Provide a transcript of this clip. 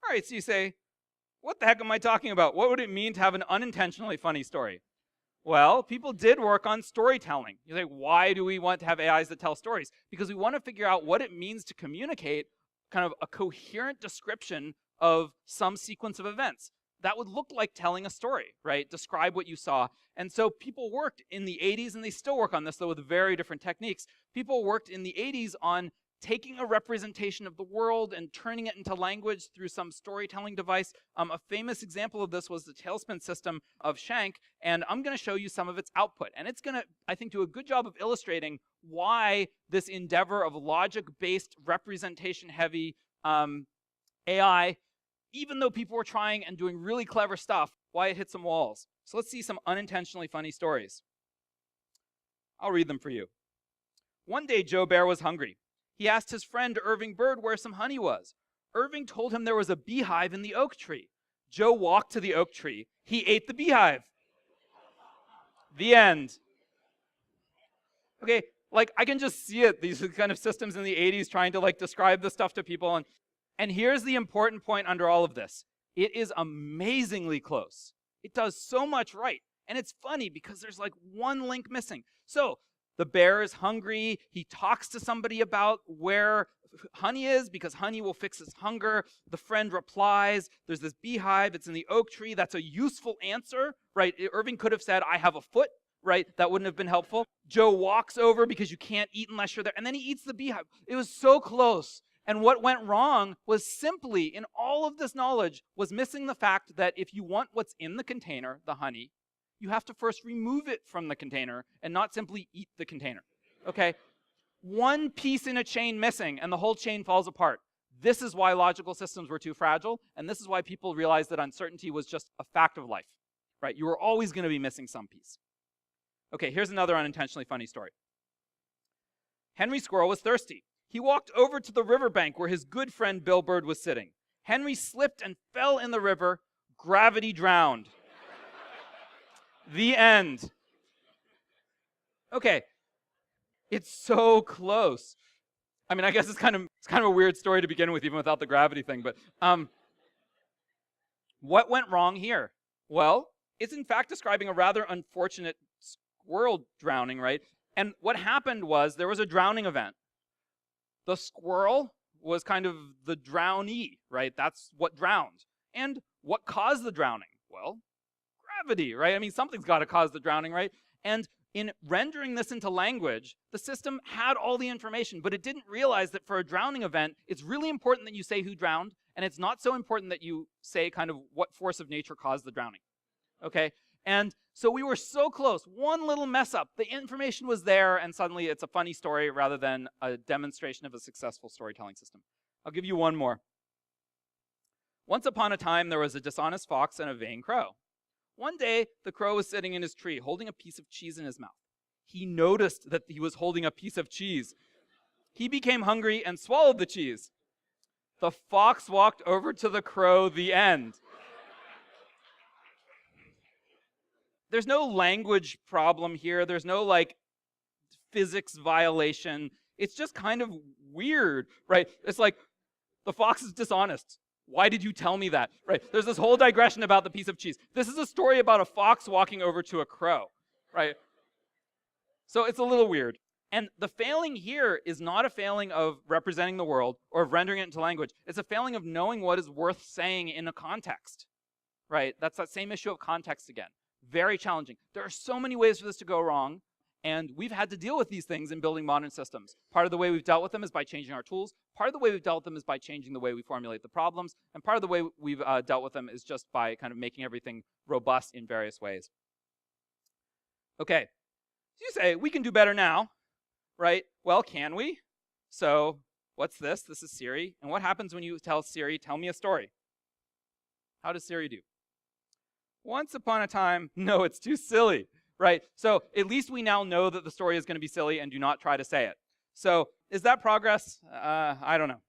All right, so you say, what the heck am I talking about? What would it mean to have an unintentionally funny story? Well, people did work on storytelling. You say, why do we want to have AIs that tell stories? Because we want to figure out what it means to communicate kind of a coherent description of some sequence of events. That would look like telling a story, right? Describe what you saw. And so people worked in the 80s, and they still work on this, though with very different techniques. People worked in the 80s on taking a representation of the world and turning it into language through some storytelling device. A famous example of this was the tailspin system of Shank, and I'm going to show you some of its output. And it's going to, I think, do a good job of illustrating why this endeavor of logic-based, representation-heavy AI, even though people were trying and doing really clever stuff, why it hit some walls. So let's see some unintentionally funny stories. I'll read them for you. One day, Joe Bear was hungry. He asked his friend Irving Bird where some honey was. Irving told him there was a beehive in the oak tree. Joe walked to the oak tree. He ate the beehive. The end. Okay, like I can just see it, these kind of systems in the 80s trying to like describe this stuff to people. And here's the important point under all of this. It is amazingly close. It does so much right. And it's funny because there's like one link missing. So the bear is hungry. He talks to somebody about where honey is because honey will fix his hunger. The friend replies, there's this beehive. It's in the oak tree. That's a useful answer, right? Irving could have said, I have a foot, right? That wouldn't have been helpful. Joe walks over because you can't eat unless you're there. And then he eats the beehive. It was so close. And what went wrong was simply, in all of this knowledge, was missing the fact that if you want what's in the container, the honey, you have to first remove it from the container and not simply eat the container, okay? One piece in a chain missing and the whole chain falls apart. This is why logical systems were too fragile, and this is why people realized that uncertainty was just a fact of life, right? You were always going to be missing some piece. Okay, here's another unintentionally funny story. Henry Squirrel was thirsty. He walked over to the riverbank where his good friend Bill Bird was sitting. Henry slipped and fell in the river. Gravity drowned. The end. Okay. It's so close. I mean, I guess it's kind of a weird story to begin with, even without the gravity thing. But what went wrong here? Well, it's in fact describing a rather unfortunate squirrel drowning, right? And what happened was there was a drowning event. The squirrel was kind of the drownee, right? That's what drowned. And what caused the drowning? Well, gravity, right? I mean, something's got to cause the drowning, right? And in rendering this into language, the system had all the information, but it didn't realize that for a drowning event, it's really important that you say who drowned, and it's not so important that you say kind of what force of nature caused the drowning, okay? And so we were so close. One little mess up, the information was there, and suddenly it's a funny story rather than a demonstration of a successful storytelling system. I'll give you one more. Once upon a time, there was a dishonest fox and a vain crow. One day, the crow was sitting in his tree, holding a piece of cheese in his mouth. He noticed that he was holding a piece of cheese. He became hungry and swallowed the cheese. The fox walked over to the crow, the end. There's no language problem here. There's no like physics violation. It's just kind of weird, right? It's like the fox is dishonest. Why did you tell me that? Right? There's this whole digression about the piece of cheese. This is a story about a fox walking over to a crow, right? So it's a little weird. And the failing here is not a failing of representing the world or of rendering it into language. It's a failing of knowing what is worth saying in a context, right? That's that same issue of context again. Very challenging. There are so many ways for this to go wrong, and we've had to deal with these things in building modern systems. Part of the way we've dealt with them is by changing our tools. Part of the way we've dealt with them is by changing the way we formulate the problems. And part of the way we've dealt with them is just by kind of making everything robust in various ways. Okay, so you say, we can do better now, right? Well, can we? So what's this? This is Siri. And what happens when you tell Siri, tell me a story? How does Siri do? Once upon a time, no, it's too silly, right? So at least we now know that the story is going to be silly and do not try to say it. So is that progress? I don't know.